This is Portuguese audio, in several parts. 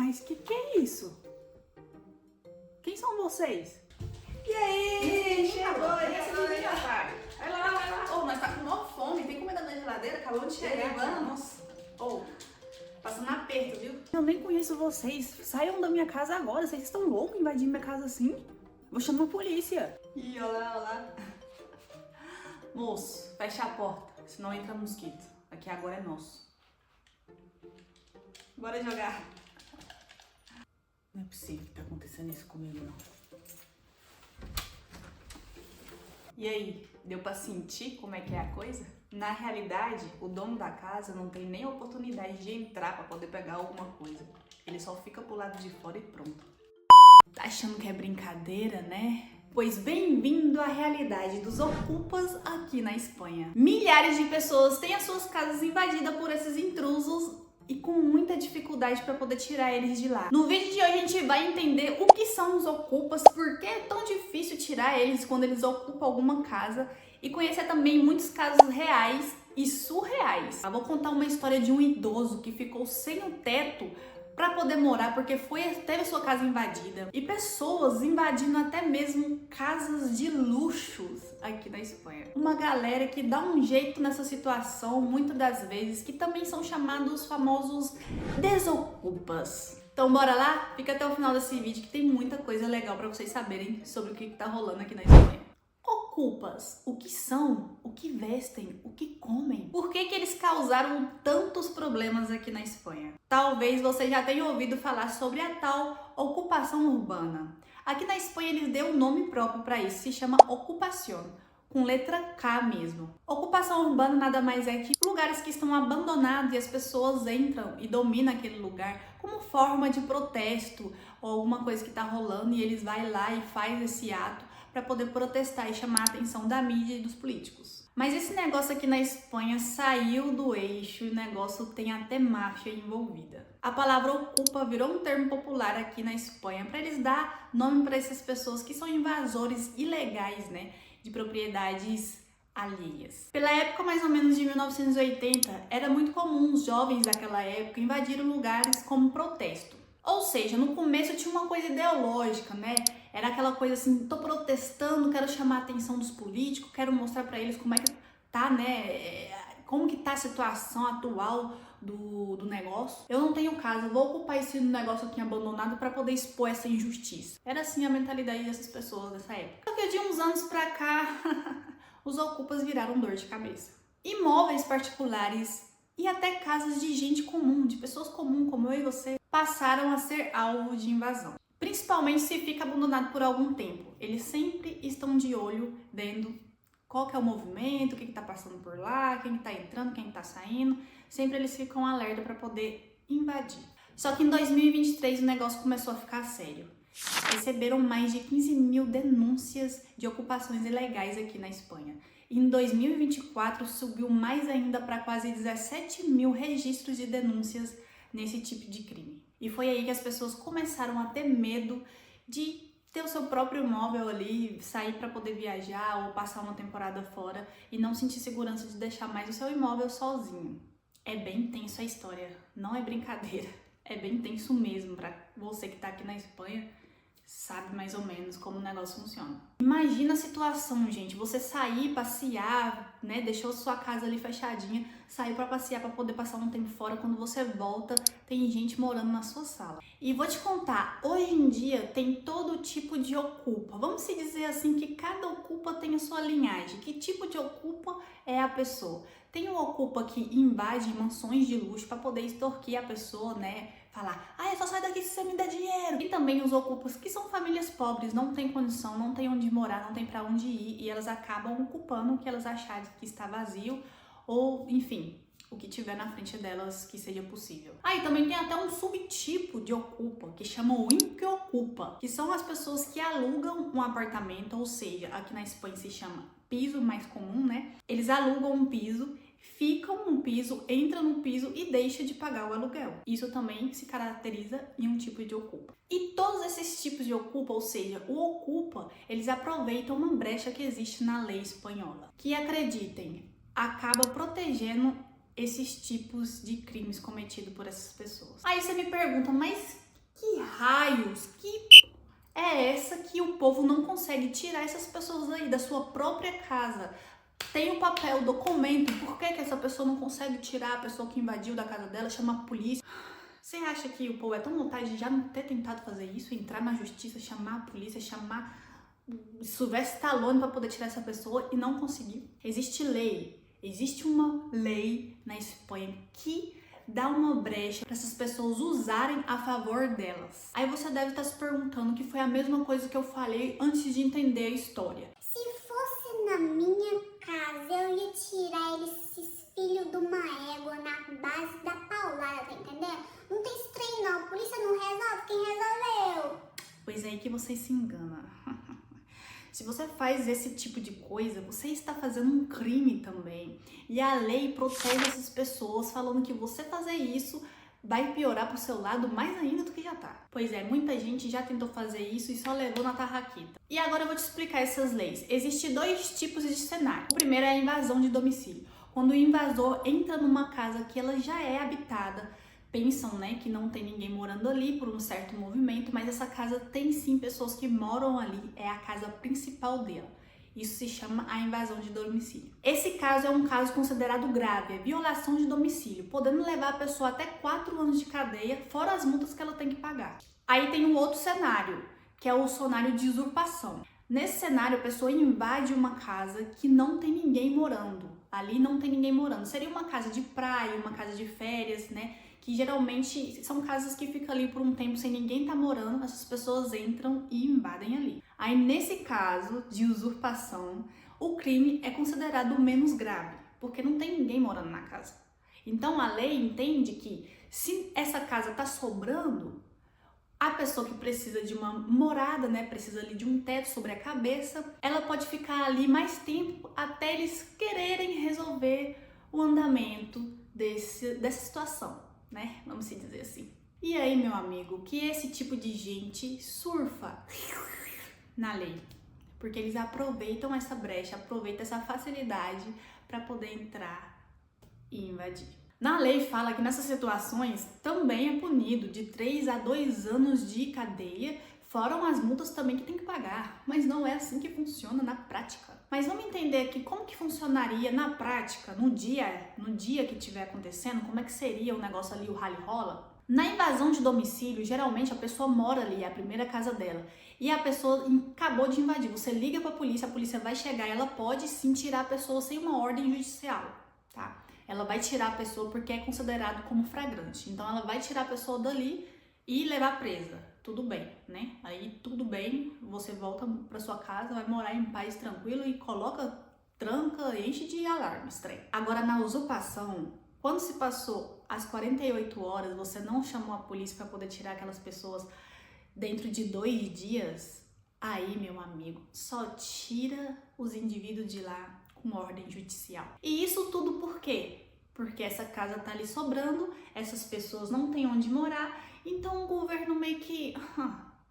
Mas que é isso? Quem são vocês? E aí, chegou, vai lá. Ô, nós tá com maior fome, tem comida na geladeira, acabou de chegar. Vamos. Ô, passando aperto, viu? Eu nem conheço vocês. Saiam da minha casa agora. Vocês estão loucos invadindo minha casa assim? Vou chamar a polícia. Ih, olá. Moço, fecha a porta, senão entra mosquito. Aqui agora é nosso. Bora jogar. Não é possível que tá acontecendo isso comigo, não. E aí, deu pra sentir como é que é a coisa? Na realidade, o dono da casa não tem nem oportunidade de entrar pra poder pegar alguma coisa. Ele só fica pro lado de fora e pronto. Tá achando que é brincadeira, né? Pois bem-vindo à realidade dos ocupas aqui na Espanha. Milhares de pessoas têm as suas casas invadidas por esses intrusos e com muita dificuldade para poder tirar eles de lá. No vídeo de hoje a gente vai entender o que são os ocupas, por que é tão difícil tirar eles quando eles ocupam alguma casa e conhecer também muitos casos reais e surreais. Eu vou contar uma história de um idoso que ficou sem o teto para poder morar porque teve sua casa invadida e pessoas invadindo até mesmo casas de luxos aqui na Espanha. Uma galera que dá um jeito nessa situação muitas das vezes, que também são chamados famosos desocupas. Então bora lá? Fica até o final desse vídeo que tem muita coisa legal para vocês saberem sobre o que tá rolando aqui na Espanha. Ocupas, o que são, o que vestem, o que comem. Por que eles causaram tantos problemas aqui na Espanha? Talvez você já tenha ouvido falar sobre a tal ocupação urbana. Aqui na Espanha eles deu um nome próprio para isso, se chama ocupación, com letra K mesmo. Ocupação urbana nada mais é que lugares que estão abandonados e as pessoas entram e dominam aquele lugar como forma de protesto ou alguma coisa que está rolando e eles vão lá e faz esse ato para poder protestar e chamar a atenção da mídia e dos políticos. Mas esse negócio aqui na Espanha saiu do eixo e o negócio tem até máfia envolvida. A palavra ocupa virou um termo popular aqui na Espanha para eles dar nome para essas pessoas que são invasores ilegais, né, de propriedades alheias. Pela época mais ou menos de 1980, era muito comum os jovens daquela época invadirem lugares como protesto. Ou seja, no começo tinha uma coisa ideológica, né? Era aquela coisa assim, tô protestando, quero chamar a atenção dos políticos, quero mostrar pra eles como é que tá, né? Como que tá a situação atual do negócio. Eu não tenho casa, vou ocupar esse negócio aqui abandonado pra poder expor essa injustiça. Era assim a mentalidade dessas pessoas dessa época. Só que de uns anos pra cá, os ocupas viraram dor de cabeça. Imóveis particulares e até casas de gente comum, de pessoas comuns como eu e você, passaram a ser alvo de invasão. Principalmente se fica abandonado por algum tempo. Eles sempre estão de olho vendo qual que é o movimento, o que está passando por lá, quem está entrando, quem está saindo. Sempre eles ficam alerta para poder invadir. Só que em 2023 o negócio começou a ficar sério. Receberam mais de 15 mil denúncias de ocupações ilegais aqui na Espanha. E em 2024 subiu mais ainda para quase 17 mil registros de denúncias nesse tipo de crime. E foi aí que as pessoas começaram a ter medo de ter o seu próprio imóvel ali, sair para poder viajar ou passar uma temporada fora e não sentir segurança de deixar mais o seu imóvel sozinho. É bem tenso a história, não é brincadeira. É bem tenso mesmo. Para você que tá aqui na Espanha, sabe mais ou menos como o negócio funciona. Imagina a situação, gente, você sair, passear, né, deixou sua casa ali fechadinha, saiu para passear para poder passar um tempo fora, quando você volta, tem gente morando na sua sala. E vou te contar, hoje em dia tem todo tipo de ocupa. Vamos se dizer assim que cada ocupa tem a sua linhagem. Que tipo de ocupa é a pessoa? Tem o ocupa que invade mansões de luxo para poder extorquir a pessoa, né? Falar, eu só saio daqui se você me der dinheiro. E também os ocupas que são famílias pobres, não tem condição, não tem onde morar, não tem pra onde ir e elas acabam ocupando o que elas acharem que está vazio ou, enfim, o que tiver na frente delas que seja possível. E também tem até um subtipo de ocupa que chama o improocupa, que são as pessoas que alugam um apartamento, ou seja, aqui na Espanha se chama piso mais comum, né? Eles alugam um piso, ficam no piso, entram no piso e deixam de pagar o aluguel. Isso também se caracteriza em um tipo de ocupa. E todos esses tipos de ocupa, ou seja, o ocupa, eles aproveitam uma brecha que existe na lei espanhola, que, acreditem, acaba protegendo esses tipos de crimes cometidos por essas pessoas. Aí você me pergunta, mas Que raios, que é essa que o povo não consegue tirar essas pessoas aí da sua própria casa? Tem o papel, o documento, por que essa pessoa não consegue tirar a pessoa que invadiu da casa dela, chama a polícia? Você acha que o povo é tão vontade de já não ter tentado fazer isso, entrar na justiça, chamar a polícia, chamar Sylvester Stallone para poder tirar essa pessoa e não conseguir? Existe uma lei na Espanha que dá uma brecha para essas pessoas usarem a favor delas. Aí você deve estar se perguntando que foi a mesma coisa que eu falei antes de entender a história. Se fosse na minha casa, eu ia tirar esses filhos de uma égua na base da paulada, tá entendendo? Não tem esse trem não, a polícia não resolve, quem resolveu? Pois é aí que você se engana. Se você faz esse tipo de coisa, você está fazendo um crime também. E a lei protege essas pessoas, falando que você fazer isso vai piorar pro seu lado mais ainda do que já tá. Pois é, muita gente já tentou fazer isso e só levou na tarraqueta. E agora eu vou te explicar essas leis. Existem dois tipos de cenário. O primeiro é a invasão de domicílio. Quando o invasor entra numa casa que ela já é habitada, pensam, né, que não tem ninguém morando ali por um certo movimento, mas essa casa tem sim pessoas que moram ali, é a casa principal dela. Isso se chama a invasão de domicílio. Esse caso é um caso considerado grave, é violação de domicílio, podendo levar a pessoa até 4 anos de cadeia, fora as multas que ela tem que pagar. Aí tem um outro cenário, que é o cenário de usurpação. Nesse cenário, a pessoa invade uma casa que não tem ninguém morando. Ali não tem ninguém morando. Seria uma casa de praia, uma casa de férias, né? Que geralmente são casas que ficam ali por um tempo sem ninguém tá morando, essas pessoas entram e invadem ali. Aí nesse caso de usurpação, o crime é considerado menos grave, porque não tem ninguém morando na casa. Então a lei entende que se essa casa tá sobrando, a pessoa que precisa de uma morada, né, precisa ali de um teto sobre a cabeça, ela pode ficar ali mais tempo até eles quererem resolver o andamento dessa situação, né? Vamos se dizer assim. E aí, meu amigo, que esse tipo de gente surfa na lei, porque eles aproveitam essa brecha, aproveitam essa facilidade para poder entrar e invadir. Na lei fala que nessas situações também é punido de 3 a 2 anos de cadeia, fora as multas também que tem que pagar, mas não é assim que funciona na prática. Mas vamos entender aqui como que funcionaria na prática, no dia que estiver acontecendo, como é que seria o negócio ali, o rally-rola. Na invasão de domicílio, geralmente a pessoa mora ali, é a primeira casa dela, e a pessoa acabou de invadir. Você liga para a polícia vai chegar, ela pode sim tirar a pessoa sem uma ordem judicial, tá? Ela vai tirar a pessoa porque é considerado como flagrante. Então ela vai tirar a pessoa dali e levar presa. Tudo bem, né? Aí tudo bem, você volta para sua casa, vai morar em paz, tranquilo e coloca, tranca, enche de alarmes, trem. Agora na usurpação, quando se passou as 48 horas, você não chamou a polícia para poder tirar aquelas pessoas dentro de 2 dias, aí, meu amigo, só tira os indivíduos de lá com ordem judicial. E isso tudo por quê? Porque essa casa tá ali sobrando, essas pessoas não têm onde morar, então o governo meio que...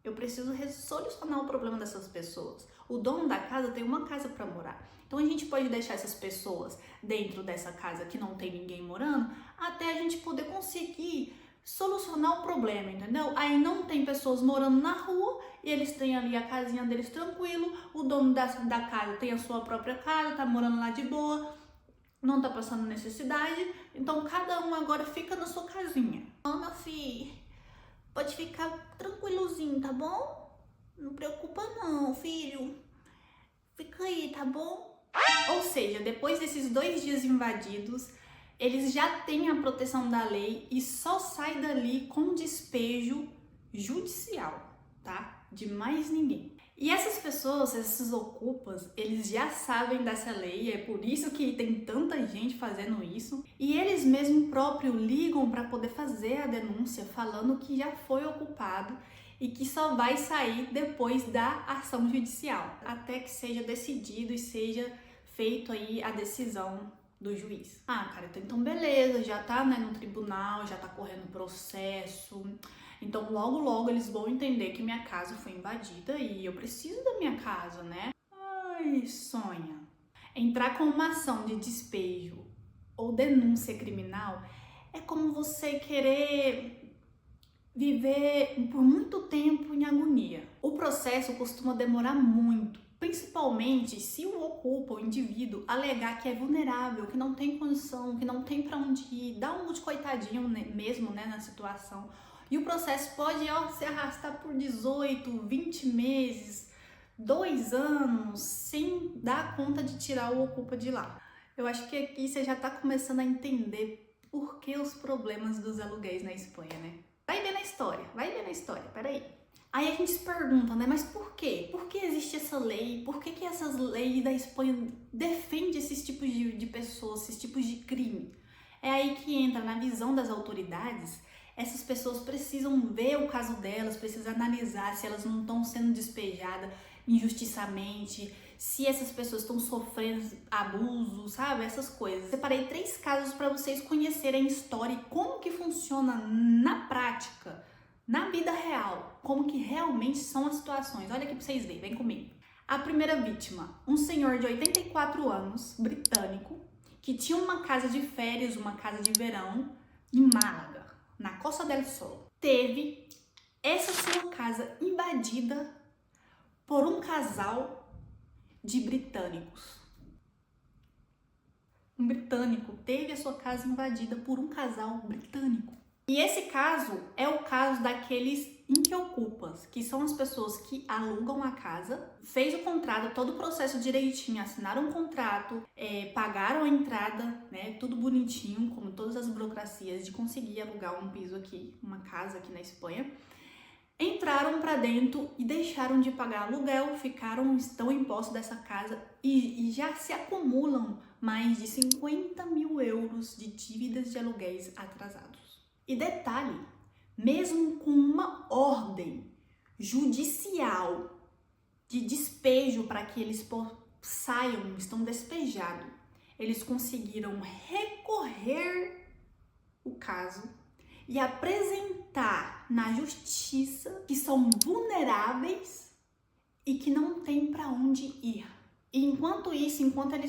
eu preciso solucionar o problema dessas pessoas. O dono da casa tem uma casa para morar. Então a gente pode deixar essas pessoas dentro dessa casa que não tem ninguém morando, até a gente poder conseguir solucionar o problema, entendeu? Aí não tem pessoas morando na rua e eles têm ali a casinha deles tranquilo, o dono da casa tem a sua própria casa, tá morando lá de boa, não tá passando necessidade, então cada um agora fica na sua casinha. Ó, meu filho, pode ficar tranquilozinho, tá bom? Não preocupa não, filho. Fica aí, tá bom? Ou seja, depois desses 2 dias invadidos, eles já têm a proteção da lei e só sai dali com despejo judicial, tá? De mais ninguém. E essas pessoas, esses ocupas, eles já sabem dessa lei, é por isso que tem tanta gente fazendo isso. E eles mesmo próprio ligam para poder fazer a denúncia, falando que já foi ocupado e que só vai sair depois da ação judicial, até que seja decidido e seja feito aí a decisão do juiz. Ah, cara, então beleza, já tá, né, no tribunal, já tá correndo processo. Então logo eles vão entender que minha casa foi invadida e eu preciso da minha casa, né? Ai, sonha. Entrar com uma ação de despejo ou denúncia criminal é como você querer viver por muito tempo em agonia. O processo costuma demorar muito, principalmente se o ocupa, o indivíduo, alegar que é vulnerável, que não tem condição, que não tem para onde ir, dá um de coitadinho mesmo, né, na situação. E o processo pode se arrastar por 18, 20 meses, 2 anos, sem dar conta de tirar o ocupa de lá. Eu acho que aqui você já está começando a entender por que os problemas dos aluguéis na Espanha, né? Vai ver na história, peraí. Aí a gente se pergunta, né, mas por quê? Por que existe essa lei? Por que essas leis da Espanha defendem esses tipos de pessoas, esses tipos de crime? É aí que entra, na visão das autoridades, essas pessoas precisam ver o caso delas, precisam analisar se elas não estão sendo despejadas injustiçamente, se essas pessoas estão sofrendo abuso, sabe? Essas coisas. Separei 3 casos para vocês conhecerem a história e como que funciona na prática, na vida real, como que realmente são as situações. Olha aqui para vocês verem, vem comigo. A primeira vítima, um senhor de 84 anos, britânico, que tinha uma casa de férias, uma casa de verão em Málaga, na Costa del Sol. Teve essa sua casa invadida por um casal de britânicos. Um britânico teve a sua casa invadida por um casal britânico. E esse caso é o caso daqueles inquiocupas, que são as pessoas que alugam a casa, fez o contrato, todo o processo direitinho, assinaram um contrato, pagaram a entrada, né, tudo bonitinho, como todas as burocracias de conseguir alugar um piso aqui, uma casa aqui na Espanha. Entraram para dentro e deixaram de pagar aluguel, estão em posse dessa casa e já se acumulam mais de 50 mil euros de dívidas de aluguéis atrasados. E detalhe, mesmo com uma ordem judicial de despejo para que eles saiam, estão despejados, eles conseguiram recorrer o caso e apresentar na justiça que são vulneráveis e que não tem para onde ir. E enquanto eles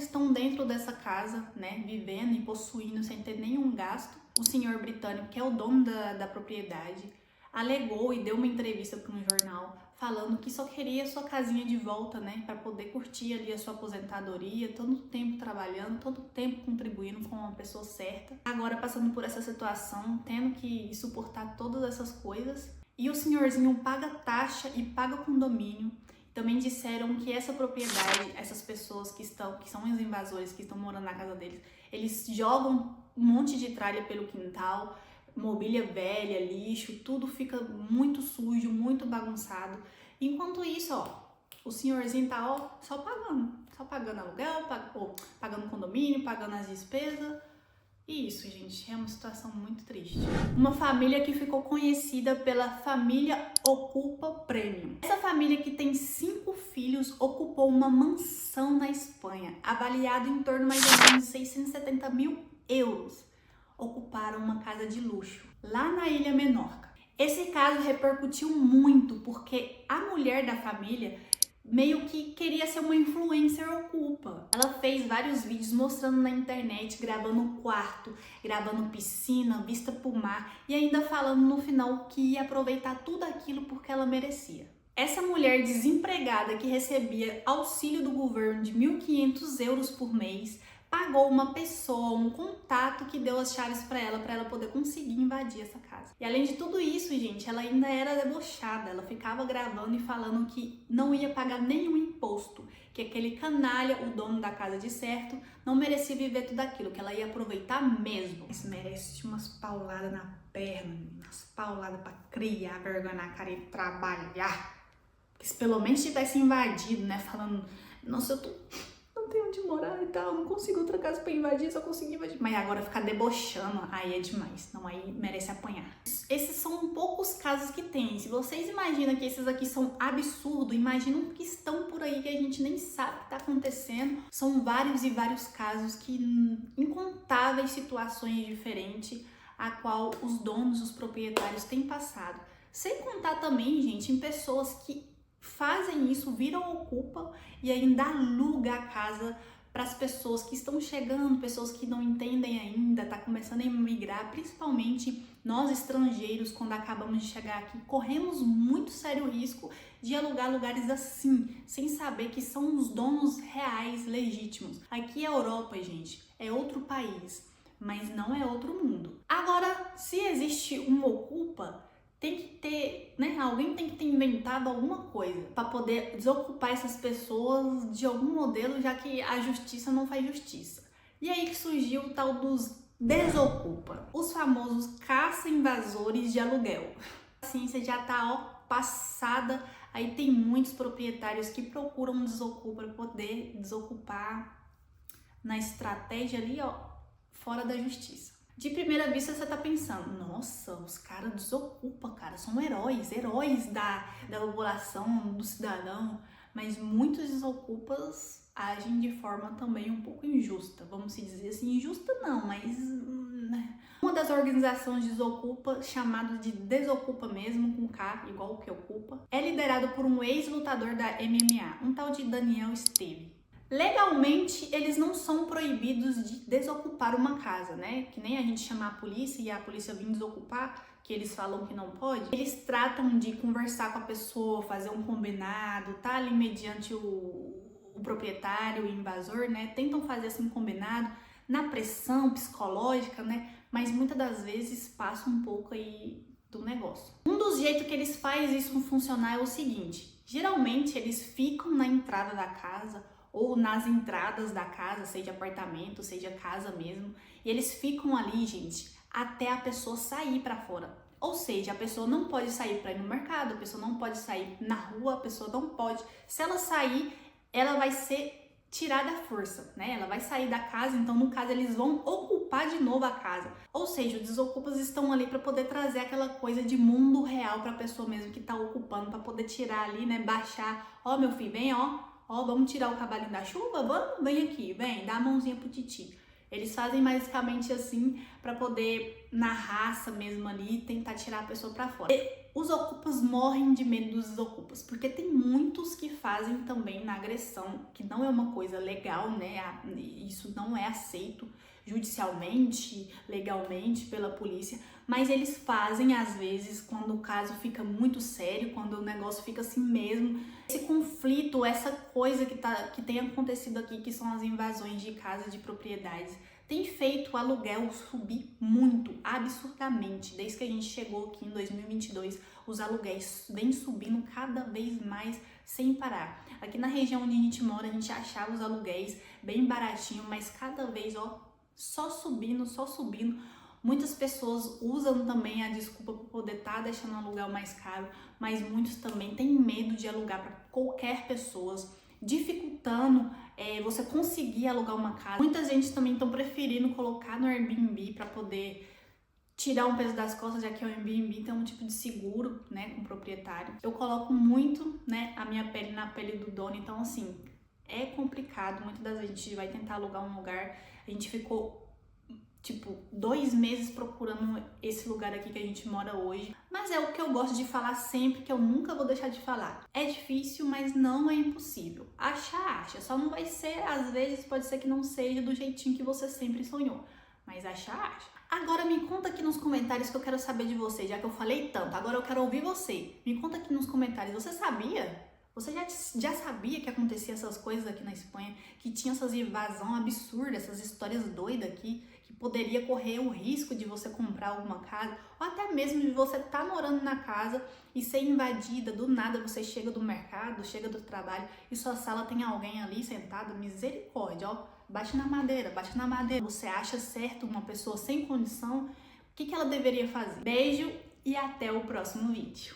estão dentro dessa casa, né, vivendo e possuindo sem ter nenhum gasto, o senhor britânico, que é o dono da propriedade, alegou e deu uma entrevista para um jornal falando que só queria sua casinha de volta, né, para poder curtir ali a sua aposentadoria, todo tempo trabalhando, todo tempo contribuindo com uma pessoa certa. Agora passando por essa situação, tendo que suportar todas essas coisas. E o senhorzinho paga taxa e paga condomínio. Também disseram que essa propriedade, essas pessoas que são os invasores, que estão morando na casa deles, eles jogam um monte de tralha pelo quintal, mobília velha, lixo, tudo fica muito sujo, muito bagunçado. Enquanto isso, o senhorzinho tá só pagando aluguel, pagando condomínio, pagando as despesas. E isso, gente, é uma situação muito triste. Uma família que ficou conhecida pela família Ocupa Premium. Essa família, que tem 5 filhos, ocupou uma mansão na Espanha, avaliada em torno mais ou menos de 670 mil euros. Ocuparam uma casa de luxo lá na Ilha Menorca. Esse caso repercutiu muito porque a mulher da família meio que queria ser uma influencer ocupa. Ela fez vários vídeos mostrando na internet, gravando o quarto, gravando piscina, vista pro mar e ainda falando no final que ia aproveitar tudo aquilo porque ela merecia. Essa mulher desempregada, que recebia auxílio do governo de 1.500 euros por mês, pagou uma pessoa, um contato que deu as chaves para ela poder conseguir invadir essa casa. E além de tudo isso, gente, ela ainda era debochada. Ela ficava gravando e falando que não ia pagar nenhum imposto, que aquele canalha, o dono da casa de certo, não merecia viver tudo aquilo, que ela ia aproveitar mesmo. Mas merece umas pauladas na perna, umas pauladas para criar vergonha na cara e trabalhar. Porque se pelo menos tivesse invadido, né, falando, nossa, não tenho onde morar e tal, não consigo outra casa pra invadir, só consegui invadir. Mas agora ficar debochando, aí é demais. Não, aí merece apanhar. Esses são poucos casos que tem. Se vocês imaginam que esses aqui são absurdos, imaginam que estão por aí que a gente nem sabe o que tá acontecendo. São vários e vários casos que incontáveis situações diferentes a qual os donos, os proprietários têm passado. Sem contar também, gente, em pessoas que fazem isso, viram ocupa e ainda aluga a casa para as pessoas que estão chegando, pessoas que não entendem ainda, tá começando a emigrar, principalmente nós estrangeiros, quando acabamos de chegar aqui, corremos muito sério risco de alugar lugares assim, sem saber que são os donos reais, legítimos. Aqui é Europa, gente, é outro país, mas não é outro mundo. Agora, se existe um ocupa, tem que ter, né? Alguém tem que ter inventado alguma coisa para poder desocupar essas pessoas de algum modelo, já que a justiça não faz justiça. E aí que surgiu o tal dos desocupa, os famosos caça-invasores de aluguel. A ciência já tá passada, aí tem muitos proprietários que procuram um desocupa para poder desocupar na estratégia ali, fora da justiça. De primeira vista você tá pensando, nossa, os caras desocupam, cara, são heróis da população, do cidadão, mas muitos desocupas agem de forma também um pouco injusta, vamos se dizer assim, injusta não, mas uma das organizações de desocupa, chamada de Desocupa mesmo, com K, igual o que ocupa, é liderado por um ex-lutador da MMA, um tal de Daniel Steve. Legalmente, eles não são proibidos de desocupar uma casa, né? Que nem a gente chamar a polícia e a polícia vir desocupar, que eles falam que não pode. Eles tratam de conversar com a pessoa, fazer um combinado, tá ali mediante o proprietário, o invasor, né? Tentam fazer assim um combinado, na pressão psicológica, né? Mas muitas das vezes passa um pouco aí do negócio. Um dos jeitos que eles fazem isso funcionar é o seguinte: geralmente eles ficam na entrada da casa ou nas entradas da casa, seja apartamento, seja casa mesmo, e eles ficam ali, gente, até a pessoa sair para fora. Ou seja, a pessoa não pode sair para ir no mercado, a pessoa não pode sair na rua, a pessoa não pode. Se ela sair, ela vai ser tirada à força, né? Ela vai sair da casa, então no caso eles vão ocupar de novo a casa. Ou seja, os desocupas estão ali para poder trazer aquela coisa de mundo real para a pessoa mesmo que tá ocupando, para poder tirar ali, né, baixar. Ó, meu filho, vem, ó, vamos tirar o cavalinho da chuva? Vamos, vem aqui, vem, dá a mãozinha pro titi. Eles fazem basicamente assim para poder, na raça mesmo ali, tentar tirar a pessoa para fora. E os ocupas morrem de medo dos desocupas, porque tem muitos que fazem também na agressão, que não é uma coisa legal, né? Isso não é aceito judicialmente, legalmente pela polícia, mas eles fazem às vezes quando o caso fica muito sério, quando o negócio fica assim mesmo. Esse conflito, essa coisa que tem acontecido aqui, que são as invasões de casas de propriedades, tem feito o aluguel subir muito, absurdamente. Desde que a gente chegou aqui em 2022, os aluguéis vêm subindo cada vez mais sem parar. Aqui na região onde a gente mora, a gente achava os aluguéis bem baratinho, mas cada vez, só subindo, só subindo. Muitas pessoas usam também a desculpa para poder estar deixando o aluguel mais caro, mas muitos também têm medo de alugar para qualquer pessoa, dificultando você conseguir alugar uma casa. Muita gente também estão preferindo colocar no Airbnb para poder tirar um peso das costas, já que o Airbnb tem um tipo de seguro, né, com o proprietário. Eu coloco muito, né, a minha pele na pele do dono, então assim, é complicado. Muitas das vezes a gente vai tentar alugar um lugar, a gente ficou 2 meses procurando esse lugar aqui que a gente mora hoje. Mas é o que eu gosto de falar sempre, que eu nunca vou deixar de falar. É difícil, mas não é impossível. Acha. Só não vai ser, às vezes, pode ser que não seja do jeitinho que você sempre sonhou. Mas acha. Agora me conta aqui nos comentários, que eu quero saber de você, já que eu falei tanto. Agora eu quero ouvir você. Me conta aqui nos comentários, você sabia? Você já sabia que acontecia essas coisas aqui na Espanha? Que tinha essas invasões absurdas, essas histórias doidas aqui? Que poderia correr o risco de você comprar alguma casa? Ou até mesmo de você estar morando na casa e ser invadida. Do nada você chega do mercado, chega do trabalho e sua sala tem alguém ali sentado. Misericórdia, bate na madeira. Você acha certo uma pessoa sem condição? O que ela deveria fazer? Beijo e até o próximo vídeo.